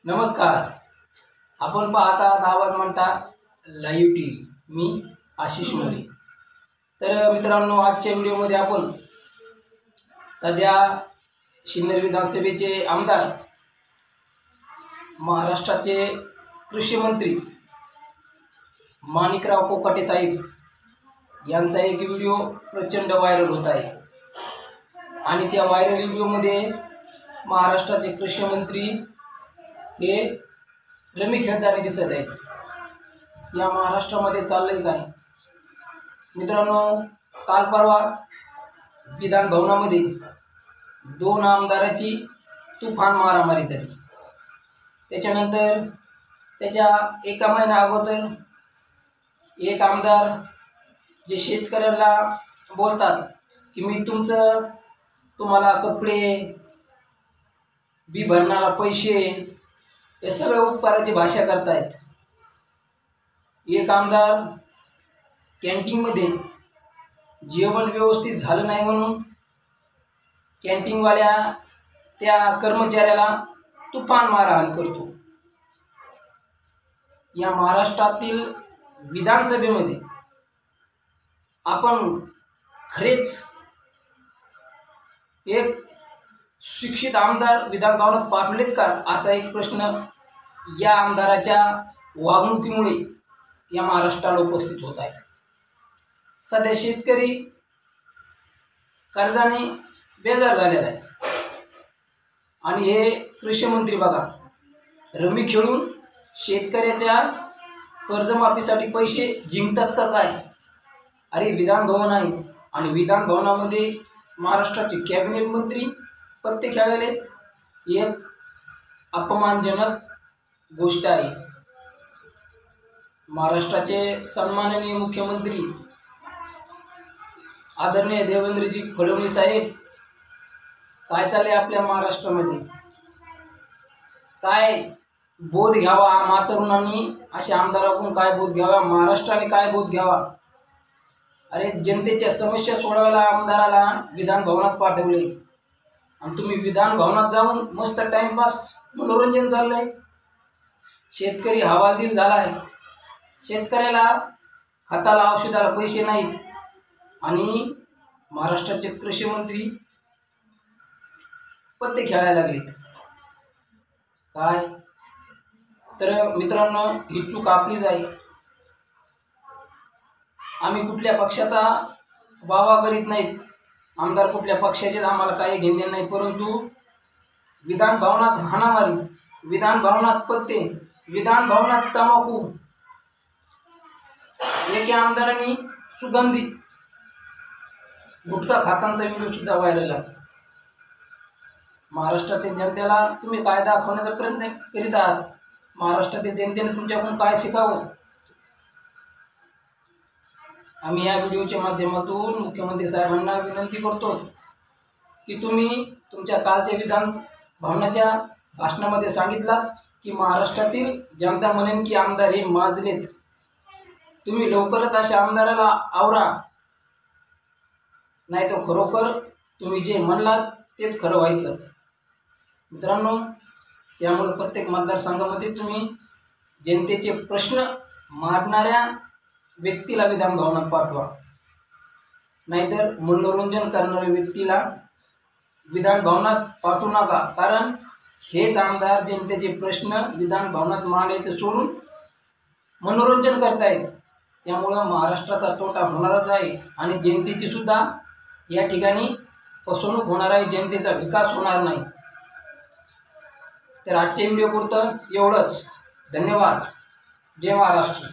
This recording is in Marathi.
नमस्कार. आपण पाहता आवाज म्हणता लाईव्ह टीव्ही. मी आशिष मोरे. तर मित्रांनो, आजच्या व्हिडिओमध्ये आपण सध्या सिन्नर विधानसभेचे आमदार, महाराष्ट्राचे कृषी मंत्री माणिकराव कोकाटे साहेब यांचा एक व्हिडिओ प्रचंड व्हायरल होत आहे. आणि त्या व्हायरल व्हिडिओमध्ये महाराष्ट्राचे कृषी मंत्री हे रमी खेळताना दिसत आहेत. या महाराष्ट्रामध्ये चाललंय काय मित्रांनो? काल परवा विधान भवनामध्ये दोन आमदाराची तुफान मारामारी झाली. त्याच्यानंतर त्याच्या एका महिन्या अगोदर एक आमदार जे शेतकऱ्याला बोलतात की मी तुम्हाला कपडे बी भरणारा पैसे, हे सगळे उपकाराची भाषा करतायत. एक आमदार कॅन्टीनमध्ये जेवण व्यवस्थित झालं नाही म्हणून कॅन्टीनवाल्या त्या कर्मचाऱ्याला तुफान मारहाण करतो. या महाराष्ट्रातील विधानसभेमध्ये आपण खरेच एक शिक्षित आमदार विधान भवनात पाठवलेत का, असा एक प्रश्न या आमदाराच्या वागणुकीमुळे या महाराष्ट्राला उपस्थित होत आहे. सध्या शेतकरी कर्जाने बेजार झालेला आहे आणि हे कृषी मंत्री बघा रमी खेळून शेतकऱ्याच्या कर्जमाफीसाठी पैसे जिंकतात का काय? अरे विधान भवन आहे आणि विधान भवनामध्ये महाराष्ट्राचे कॅबिनेट मंत्री पत्ते खेळायले, एक अपमानजनक गोष्ट आहे. महाराष्ट्राचे सन्माननीय मुख्यमंत्री आदरणीय देवेंद्रजी फडणवीस साहेब, काय चालले आपल्या महाराष्ट्रामध्ये? काय बोध घ्यावा आम्हा तरुणांनी? अशा आमदाराकडून काय बोध घ्यावा? महाराष्ट्राने काय बोध घ्यावा? अरे जनतेच्या समस्या सोडवायला आमदाराला विधान भवनात पाठवले आणि तुम्ही विधान भवनात जाऊन मस्त टाइमपास, मनोरंजन चाललंय. शेतकरी हवालदिल झालाय. शेतकऱ्याला खताला औषधाला पैसे नाहीत आणि महाराष्ट्राचे कृषी मंत्री पत्ते खेळायला लागलेत. काय तर मित्रांनो, ही चूक आपलीच आहे. आम्ही कुठल्या पक्षाचा वावा करीत नाहीत, आमदार कुठल्या पक्षाचेच आम्हाला काही घेणे नाही, परंतु विधान भवनात हाणामारी, विधान भवनात पत्ते, विधान भवनात तंबाखू, एका आमदारांनी सुगंधी गुटखा खातांचा व्हिडिओ सुद्धा व्हायरल आहे. महाराष्ट्रातील जनतेला तुम्ही काय दाखवण्याचा प्रयत्न करीत आहात? महाराष्ट्रातील जनतेने तुमच्याकडून काय शिकावं? आम्ही या व्हिडिओच्या माध्यमातून मुख्यमंत्री साहेबांना विनंती करतो की तुम्ही तुमच्या कालच्या विधान भवनाच्या भाषणामध्ये सांगितलात की महाराष्ट्रातील जनता म्हणेन की आमदार हे माजलेत. तुम्ही लवकरच अशा आमदाराला आवरा, नाही तर खरोखर तुम्ही जे म्हणलात तेच खरं व्हायचं. मित्रांनो, त्यामुळे प्रत्येक मतदारसंघामध्ये तुम्ही जनतेचे प्रश्न मांडणाऱ्या व्यक्तीला विधान भवनात पाठवा, नाहीतर मनोरंजन करणाऱ्या व्यक्तीला विधान भवनात पाठवू नका. कारण हेच आमदार जनतेचे प्रश्न विधान भवनात मांडायचे सोडून मनोरंजन करतायत. त्यामुळं महाराष्ट्राचा तोटा होणारच आहे आणि जनतेची सुद्धा या ठिकाणी फसवणूक होणार आहे, जनतेचा विकास होणार नाही. तर आजच्या व्हिडिओ पुरतं एवढंच. धन्यवाद. जय महाराष्ट्र.